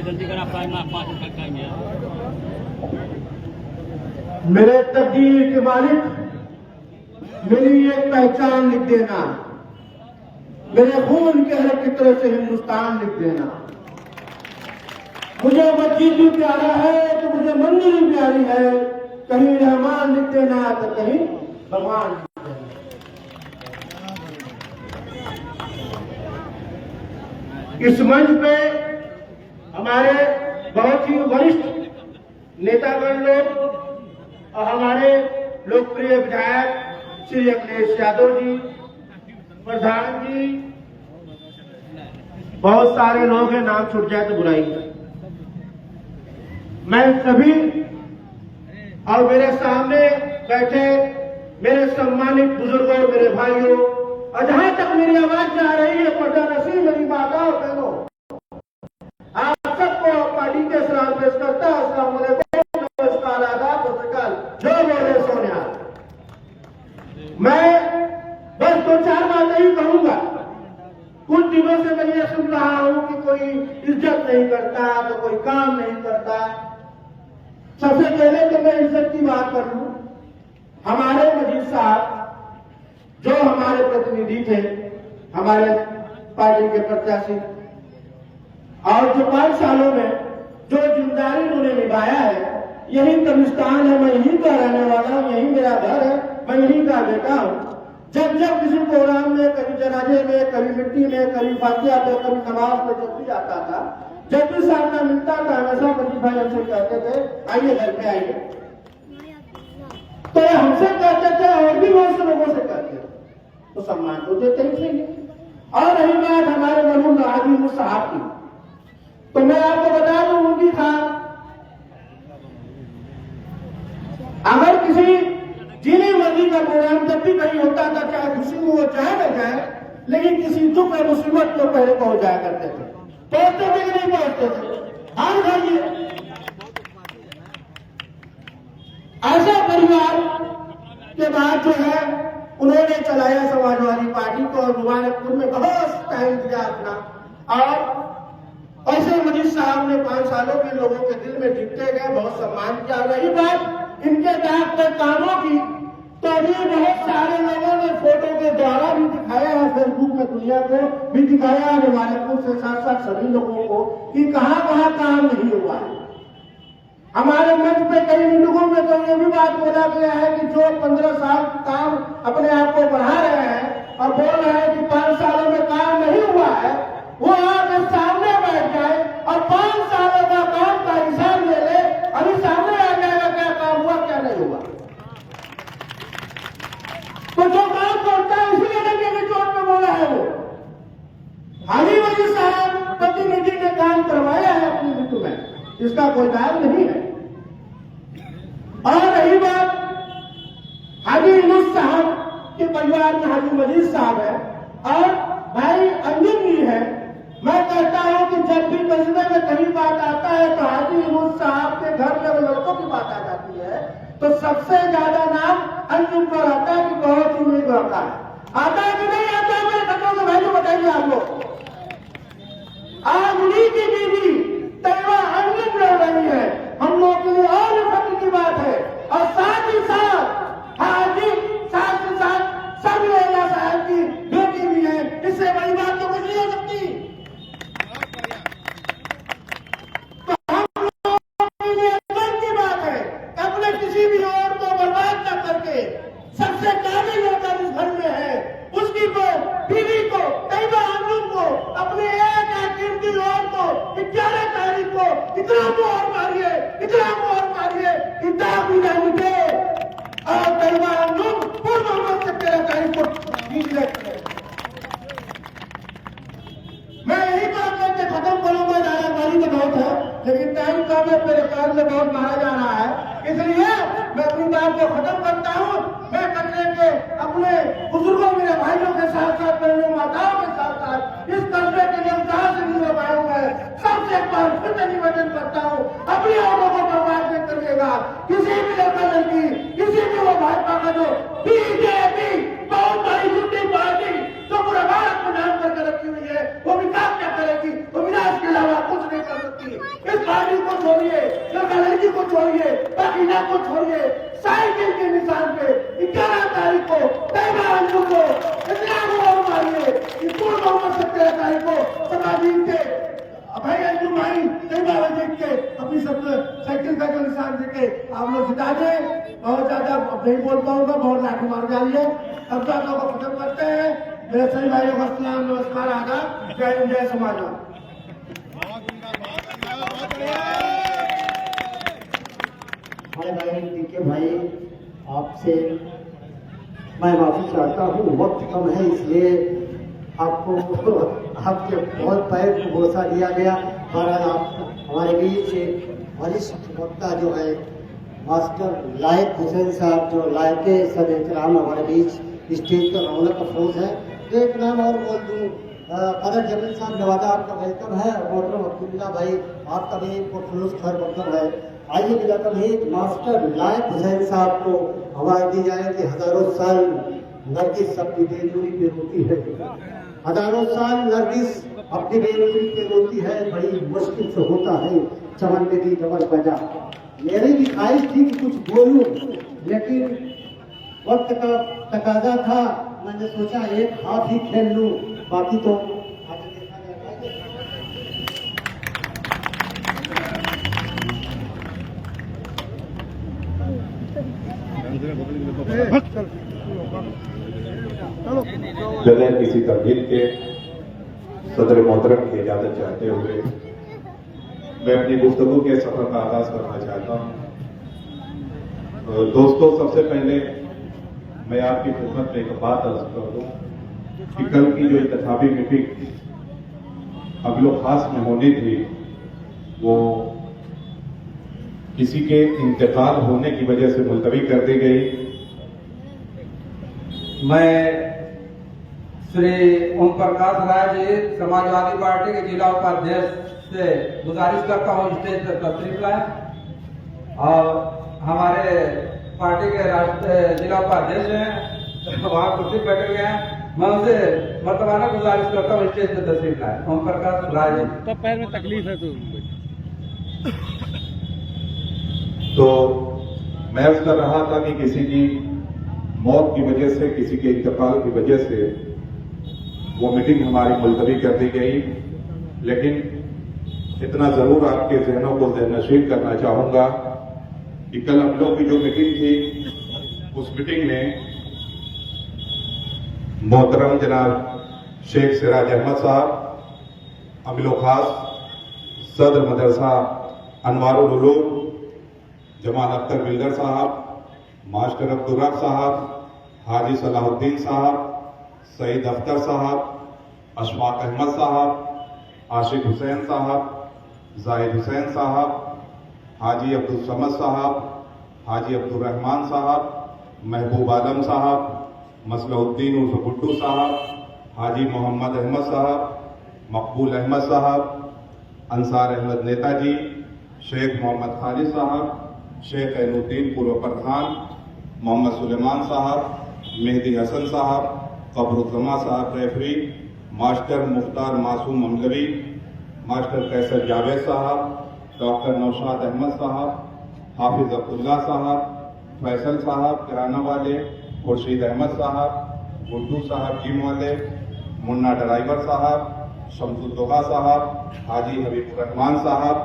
जल्दी करा, 5 तक आएंगे। मेरे तकदीर के मालिक, मेरी एक पहचान लिख देना, मेरे खून के हर कितरे से हिंदुस्तान लिख देना। मुझे मस्जिद भी प्यारा है तो मुझे मंदिर भी प्यारी है, कहीं रहमान लिख देना तो कहीं भगवान लिख देना। इस मंच पे हमारे बहुत ही वरिष्ठ नेतागण लोग और हमारे लोकप्रिय विधायक श्री अखिलेश यादव जी, प्रधान जी, बहुत सारे लोग हैं, नाम छूट जाए तो बुराई है। मैं सभी और मेरे सामने बैठे मेरे सम्मानित बुजुर्गों, मेरे भाइयों, और जहां तक मेरी आवाज जा रही है, पर्दा नसीब मेरी माता और बहनों, आप सबको पार्टी के सलाम पेश करता है। अस्सलाम वालेकुम, नमस्कार, आदाब, नमस्कार, जय बोले सोनिया। मैं बस 2-4 बातें ही कहूंगा। कुछ दिनों से मैं ये सुन रहा हूं कि कोई इज्जत नहीं करता तो कोई काम नहीं करता। सबसे पहले तो मैं इज्जत की बात कर लूं। हमारे मजीद साहब जो हमारे प्रतिनिधि थे, हमारे पार्टी के प्रत्याशी, और जो 5 सालों में जो जिम्मेदारी उन्होंने निभाया है, यही कब्रिस्तान है, मैं यहीं का रहने वाला हूं, यही मेरा घर है, मैं यहीं का बेटा हूं। जब जब किसी प्रोग्राम में, कभी जनाजे में, कभी मिट्टी में, कभी फातिहा पे, कभी नमाज में जब भी आता था, जब भी सामना मिलता था, हमेशा मजीद भाई हमसे कहते थे आइए घर पे आइए। तो ये हमसे कहते थे और भी बहुत से लोगों से कहते थे, तो सम्मान तो देते ही थे। और रही बात हमारे मरहूम हाजी साहब की, तो मैं आपको बता दूं उनकी था, अगर किसी जिन्हें मर्जी का प्रोग्राम जब भी कहीं होता था, चाहे खुशी में वो चाहे न जाए, लेकिन किसी दुख या मुसीबत को पहले पहुंच जाया करते थे। पहुंचते थे कि नहीं पहुंचते थे? हाँ खाइए। ऐसा परिवार के बाद जो है उन्होंने चलाया समाजवादी पार्टी को, और मुबारकपुर में बहुत टाइम दिया अपना, और ऐसे मजीद साहब ने 5 सालों में लोगों के दिल में जीतते गए, बहुत सम्मान किया। रही बात इनके दाग पे कामों की, तो अभी बहुत सारे लोगों ने फोटो के द्वारा भी दिखाया है, फेसबुक में दुनिया को भी दिखाया है, मुबारकपुर से साथ साथ सभी लोगों को, कि कहां कहां काम नहीं हुआ है। हमारे मंच पे कई मीटिंगों में तो ये भी बात बोला गया है कि जो 15 साल काम अपने आप को बढ़ा रहे हैं और बोल रहे हैं कि 5 सालों में काम नहीं हुआ है, वो आगे सामने बैठ जाए और 5 सालों का काम का हिसाब ले ले, अभी सामने आ जाएगा क्या काम हुआ क्या नहीं हुआ। तो जो काम करता है इसीलिए लगे चोट में बोला है वो। हाजी वजी साहब प्रतिनिधि ने काम करवाया है अपनी ऋतु में, इसका कोई दाग नहीं है। और रही बात हाजी यूनुस साहब के परिवार में हाजी मजीद साहब है और भाई अंजुम जी है। मैं कहता हूं कि जब भी कस्बे में कहीं बात आता है तो हाजी यूनुस साहब के घर में लड़कों की बात आ जाती है, तो सबसे ज्यादा नाम अंजुम पर आता है कि बहुत ही उम्मीद रहता है। आता है कि नहीं आता है? मेरे बच्चों को भाई को बताइए आप लोग। आज उन्हीं की बीवी तैयबा अंजुम लड़ रही है, हम लोग के लिए और फख्र की बात है। और साथ ही साथ हाजी साथ ही साथ सब लोग साहब की बेटी भी है, इससे बड़ी बात तो कुछ नहीं हो सकती। तो हम लोग के लिए गर्व की बात है कि अपने किसी भी और को बर्बाद न करके सबसे काबिल होकर इस घर में है, उसकी को बीवी को तैयबा अंजुम को अपने एक कीमती और को 11 तारीख को इतना मोहर मारिए, इतना मोहर मारिए कि दाग भी ना मिटे और तैयबा अंजुम पूर्व मोहम्मद से 13 तारीख को जीत लेते। मैं यही बात करके खत्म करूंगा, ज्यादा गाली तो बहुत है लेकिन टाइम कम है, मेरे पैर में बहुत मारा जा रहा है, इसलिए मैं अपनी बात को खत्म करता हूं। मैं करने के अपने बुजुर्गों मेरे भाइयों के साथ साथ मेरे माताओं के साथ साथ इस कस्बे के लिए जहां से भी आया है, सबसे एक बार फिर से निवेदन करता हूं, अपनी आंखों को बर्बाद नहीं करिएगा। किसी भी लड़का लड़की, किसी भी वो भाजपा का जो बीजेपी बहुत बड़ी झूठी पार्टी जो पूरे भारत में नाम करके रखी हुई है, वो विकास क्या करे छोड़िए, बाकी ना को छोड़िए। साइकिल के निशान पे 11 तारीख को तैयबा अंजू को इतना गोल मारिए कि पूर्ण बहुमत से 13 तारीख को सभा जीत के भाई अंजू भाई तैयबा जीत के अपनी सब साइकिल का जो निशान देके आप लोग जिता दे। बहुत ज्यादा नहीं बोल पाऊंगा, बहुत लाठी मार डालिए। अब बातों को खत्म करते हैं। मेरे सभी भाइयों को सलाम, नमस्कार, आदाब, जय हिंद, जय समाजवाद। भाई पीके भाई, आपसे मैं माफी चाहता हूँ, वक्त कम है इसलिए आपको आपके बहुत पैर को भरोसा दिया गया। बहरहाल आप हमारे बीच वरिष्ठ वक्ता जो है मास्टर लायक हुसैन साहब, जो लायके सद एहतराम हमारे बीच स्टेज पर रौनक अफरोज है। तो एक नाम और बोल दूँ, कदर जमील साहब नवादा, आपका वेलकम है। मोहतरम अब्दुल्ला भाई, आपका भी पुरखुलूस खैर मकदम है। आइए बिला तमहीद मास्टर लायक हुसैन साहब को आवाज दी जाए कि हजारों साल नरगिस अपनी बेनूरी पे रोती है, हजारों साल नरगिस अपनी बेनूरी पे रोती है, बड़ी मुश्किल से होता है चमन में भी डबल बजा। मेरी भी ख्वाहिश थी कि कुछ बोलूं, लेकिन वक्त का तकाजा था। मैंने सोचा एक हाथ ही खेल लूं, बाकी तो आगे देखा जाएगा। बगैर किसी तब्दील के सदर मोहतरम की इजाजत चाहते हुए मैं अपनी गुफ्तगू के सफर का आगाज करना चाहता हूँ। दोस्तों, सबसे पहले मैं आपकी खिदमत में एक बात अर्ज कर दूं कि कल की जो इंतखाबी मीटिंग अगलो खास में होनी थी, वो किसी के इंतकाल होने की वजह से मुलतवी कर दी गई। मैं श्री ओम प्रकाश राय जी, समाजवादी पार्टी के जिला उपाध्यक्ष से गुजारिश करता हूँ स्टेज पर तशरीफ लाएं। और हमारे पार्टी के राष्ट्रीय जिला उपाध्यक्ष हैं, वहाँ कुर्सी बैठे हुए हैं, मैं उनसे मर्तबाना गुजारिश करता हूँ स्टेज पर तशरीफ लाएं। ओम प्रकाश राय जी। तो पैर में तकलीफ है तो मैं अर्ज कर रहा था कि किसी की मौत की वजह से, किसी के इंतकाल की वजह से वो मीटिंग हमारी मुलतवी कर दी गई। लेकिन इतना जरूर आपके जहनों को ज़हनशीन करना चाहूंगा कि कल हम लोग की जो मीटिंग थी, उस मीटिंग में मोहतरम जनाब शेख सिराज अहमद साहब, अमील खास सदर मदरसा अनवारुल उलूम जमाल अख्तर बिल्डर साहब, मास्टर अब्दुल रब साहब, हाजी सलाहुद्दीन साहब, सईद अख्तर साहब, अशफाक अहमद साहब, आशिक हुसैन साहब, जाहिद हुसैन साहब, हाजी अब्दुल समद साहब, हाजी अब्दुल रहमान साहब, महबूब आलम साहब, मसलहुद्दीन उर्फ गुड्डू साहब, हाजी मोहम्मद अहमद साहब, मकबूल अहमद साहब, अंसार अहमद नेताजी, शेख मोहम्मद खालिद साहब, शेख ऐनुद्दीन पूर्व प्रधान, मोहम्मद सुलेमान साहब, मेहदी हसन साहब, कबरुज्जमा साहब रेफरी, मास्टर मुख्तार मासूम अमलवी, मास्टर कैसर जावेद साहब, डॉक्टर नौशाद अहमद साहब, हाफिज अब्दुल्ला साहब, फैसल साहब किराना वाले, खुर्शीद अहमद साहब, गुड्डू साहब जिम वाले, मुन्ना ड्राइवर साहब, शमसुद्दोहा साहब, हाजी हबीबुर रहमान साहब,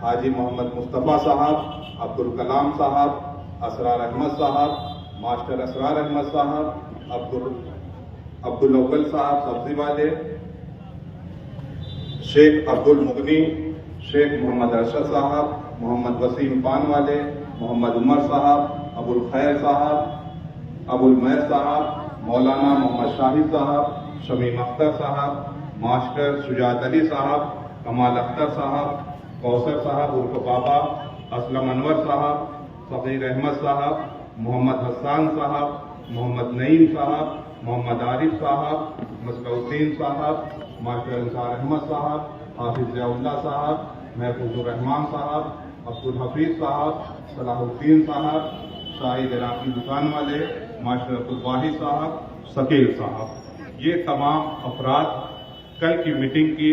हाजी मोहम्मद मुस्तफ़ा साहब, अब्दुल कलाम साहब, असरार अहमद साहब, मास्टर असरार अहमद साहब, अब्दुल अव्वल साहब सब्जी वाले, शेख अब्दुल मुगनी, शेख मोहम्मद अरशद साहब, मोहम्मद वसीम पान वाले, मोहम्मद उमर साहब, अबुल खैर साहब, अबुल मैर साहब, मौलाना मोहम्मद शाहिद साहब, शमीम अख्तर साहब, मास्टर शुजात अली साहब, कमाल अख्तर साहब, कौसर साहब उर्फ बाबा, असलम अनवर साहब, सफीर अहमद साहब, मोहम्मद हसान साहब, मोहम्मद नईम साहब, मोहम्मद आरिफ साहब, मसलहुद्दीन साहब, मास्टर अंसार अहमद साहब, हाफिज ज़ियाउल्लाह साहब, महफूजुर रहमान साहब, अब्दुल हफीज साहब, सलाहुद्दीन साहब, शाहिद इराकी दुकान वाले, मास्टर अब्दुल वाहिद साहब, शकील साहब, ये तमाम अफराद कल की मीटिंग की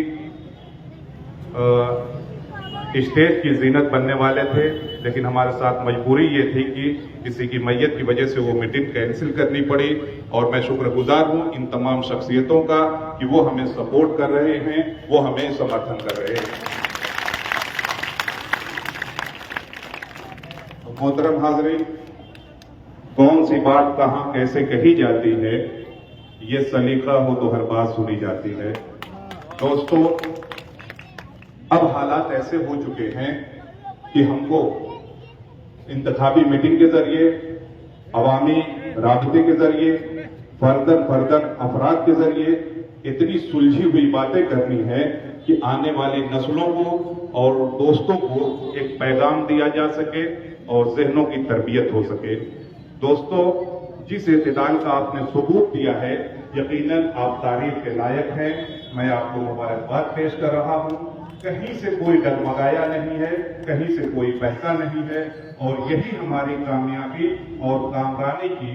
स्टेज की जीनत बनने वाले थे, लेकिन हमारे साथ मजबूरी ये थी कि किसी की मैयत की वजह से वो मीटिंग कैंसिल करनी पड़ी। और मैं शुक्रगुजार हूं इन तमाम शख्सियतों का कि वो हमें सपोर्ट कर रहे हैं, वो हमें समर्थन कर रहे हैं। मोहतरम हाज़रीन, कौन सी बात कहां कैसे कही जाती है, ये सलीका हो तो हर बात सुनी जाती है। दोस्तों, अब हालात ऐसे हो चुके हैं कि हमको इंतखाबी मीटिंग के जरिए, अवामी राबते के जरिए, फर्दन अफराद के जरिए इतनी सुलझी हुई बातें करनी है कि आने वाली नस्लों को और दोस्तों को एक पैगाम दिया जा सके और जहनों की तरबियत हो सके। दोस्तों, जिस इत्तेदाल का आपने सबूत दिया है, यकीनन आप तारीफ के लायक हैं। मैं आपको मुबारकबाद पेश कर रहा हूं। कहीं से कोई डगमगाया नहीं है, कहीं से कोई बहका नहीं है, और यही हमारी कामयाबी और कामरानी की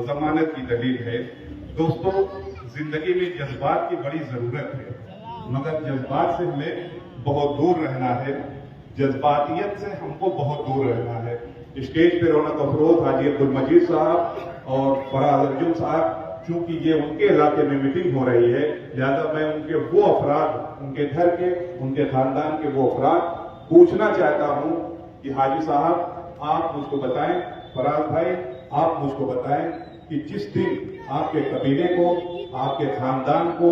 जमानत की दलील है। दोस्तों, जिंदगी में जज्बात की बड़ी जरूरत है, मगर जज्बात से हमें बहुत दूर रहना है, जज्बातियत से हमको बहुत दूर रहना है। स्टेज पे रौनक अफरोज हाजी अब्दुल मजीद साहब और फराज अर्जुन साहब, चूंकि ये उनके इलाके में मीटिंग हो रही है, लिहाजा मैं उनके वो अफराद, उनके घर के, उनके खानदान के वो अफराद पूछना चाहता हूं कि हाजी साहब आप मुझको बताएं, फराज भाई आप मुझको बताएं कि जिस दिन आपके कबीले को, आपके खानदान को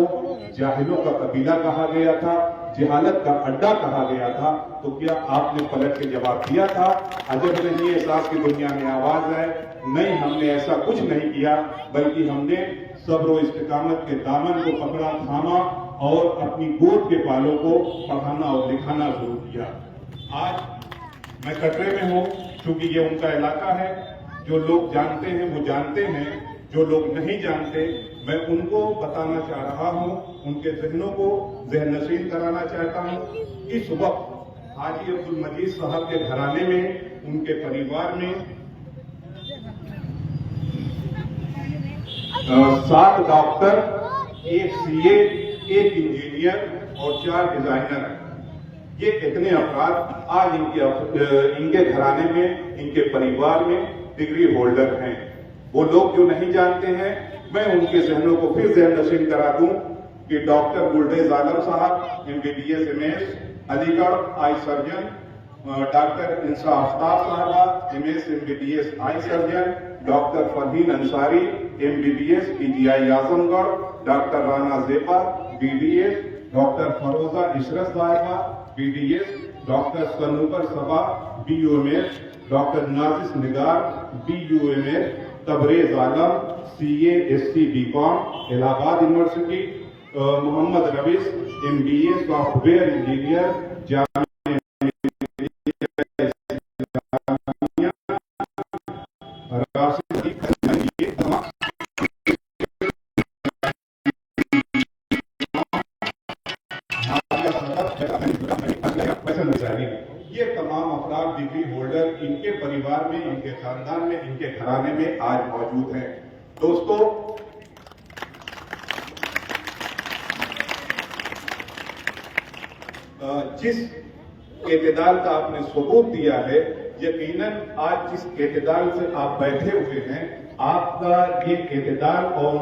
जाहिलों का कबीला कहा गया था, जहालत का अड्डा कहा गया था, तो क्या आपने पलट के जवाब दिया था? अजब नहीं एहसास की दुनिया में आवाज है, नहीं हमने ऐसा कुछ नहीं किया, बल्कि हमने सब्र और इस्तिकामत के दामन को पकड़ा, थामा और अपनी गोद के पालों को पढ़ाना और लिखाना शुरू किया। आज मैं कटरे में हूं, क्योंकि ये उनका इलाका है। जो लोग जानते हैं वो जानते हैं, जो लोग नहीं जानते मैं उनको बताना चाह रहा हूं, उनके जहनों को जहन नशीन कराना चाहता हूं। इस वक्त हाजी अब्दुल मजीद साहब के घराने में, उनके परिवार में 7 डॉक्टर, 1 CA, 1 इंजीनियर और 4 डिजाइनर हैं। ये इतने अफराद आज इनके घराने में, इनके परिवार में डिग्री होल्डर हैं। वो लोग जो नहीं जानते हैं, मैं उनके जहनों को फिर जहन नशीन करा दूं कि डॉक्टर गुलरेज आलम Sahab MBBS MS Aligarh, eye surgeon, doctor Insa Aftab Sahiba MS MBBS eye surgeon, doctor Farheen Ansari MBBS PGI Azamgarh, doctor Rana Zeba BDS, doctor Feroza Ishrat Sahiba BDS, doctor Sanobar Saba BUMS, doctor Nazis Nigar BUMS, Tabrez Alam CA SC BCom Allahabad university, Mohammad Ravis MBA software engineer Jamia ये तमाम अफराद डिग्री होल्डर इनके परिवार में, इनके खानदान में, इनके घराने में आज मौजूद हैं। दोस्तों, जिस एतदाल का आपने सबूत दिया है, यकीनन आज जिस एतदाल से आप बैठे हुए हैं, आपका ये एतदाल और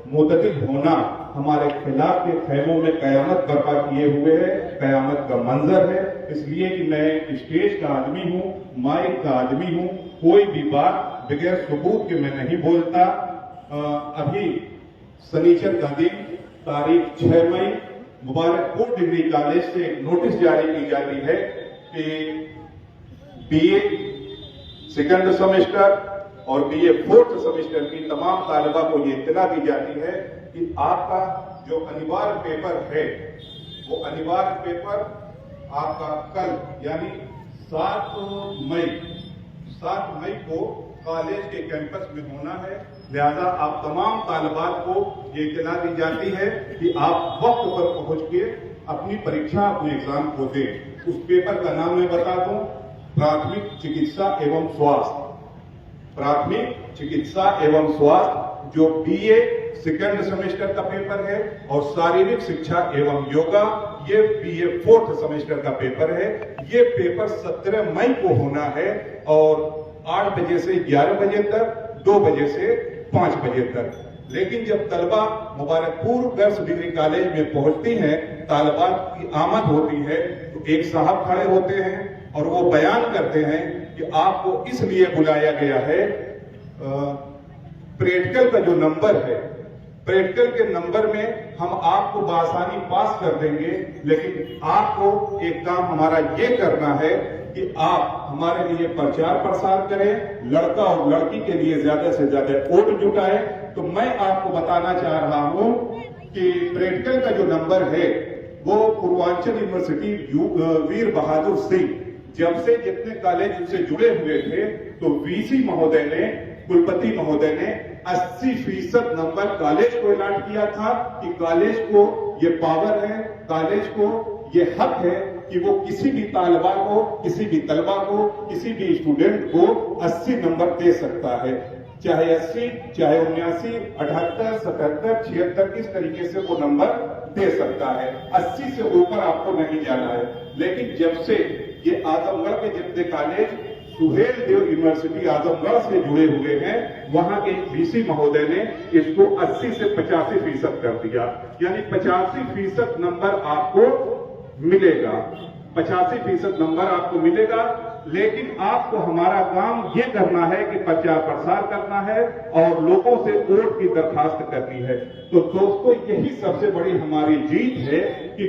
मुतदिल होना हमारे खिलाफ के खैमों में कयामत बर्पा किए हुए है, कयामत का मंजर है। इसलिए कि मैं स्टेज का आदमी हूं, माइक का आदमी हूं, कोई भी बात बगैर सबूत के मैं नहीं बोलता। अभी शनिचर का दिन तारीख 6 मई मुबारकपुर डिग्री कॉलेज से एक नोटिस जारी की जाती है कि BA सेकंड सेमेस्टर और BA 4th सेमेस्टर की तमाम तालिबा को ये इत्तला दी जाती है कि आपका जो अनिवार्य पेपर है, वो अनिवार्य पेपर आपका कल यानी 7 मई को कॉलेज के कैंपस में होना है। लिहाजा आप तमाम तालिबात को ये इत्तला दी जाती है कि आप वक्त पर पहुंच के अपनी परीक्षा, अपने एग्जाम को दें। उस पेपर का नाम मैं बता दूं, प्राथमिक चिकित्सा एवं स्वास्थ्य। प्राथमिक चिकित्सा एवं स्वास्थ्य जो बीए सेकेंड सेमेस्टर का पेपर है, और शारीरिक शिक्षा एवं योगा ये बीए फोर्थ सेमेस्टर का पेपर है। ये पेपर 17 मई को होना है और 8 बजे से 11 बजे तक, 2 बजे से 5 बजे तक। लेकिन जब तलबा मुबारकपुर गर्ल्स डिग्री कॉलेज में पहुंचती हैं, तालबा की आमद होती है, तो एक साहब खड़े होते हैं और वो बयान करते हैं कि आपको इसलिए बुलाया गया है, प्रैक्टिकल का जो नंबर है, प्रैक्टिकल के नंबर में हम आपको बआसानी पास कर देंगे, लेकिन आपको एक काम हमारा ये करना है कि आप हमारे लिए प्रचार प्रसार करें, लड़का और लड़की के लिए ज्यादा से ज्यादा वोट जुटाएं। तो मैं आपको बताना चाह रहा हूं कि प्रैक्टिकल का जो नंबर है वो पूर्वांचल यूनिवर्सिटी वीर बहादुर सिंह, जब से जितने कॉलेज उनसे जुड़े हुए थे, तो वीसी महोदय ने, कुलपति महोदय ने 80% नंबर कॉलेज को अलॉट किया था कि कॉलेज को ये पावर है, कॉलेज को ये हक है कि वो किसी भी तालबा को, किसी भी तलबा को, किसी भी स्टूडेंट को 80 नंबर दे सकता है, चाहे 80, चाहे 79, 78, 77, 76, इस तरीके से वो नंबर दे सकता है। 80 से ऊपर आपको नहीं जाना है। लेकिन जब से ये आजमगढ़ के जितने कॉलेज सुहेल देव यूनिवर्सिटी आजमगढ़ से जुड़े हुए हैं, वहां के वीसी महोदय ने इसको 80 से 85% कर दिया, यानी 85% नंबर आपको मिलेगा, 85% नंबर आपको मिलेगा। लेकिन आपको हमारा काम ये करना है कि प्रचार प्रसार करना है और लोगों से वोट की दरखास्त करनी है। तो दोस्तों, यही सबसे बड़ी हमारी जीत है कि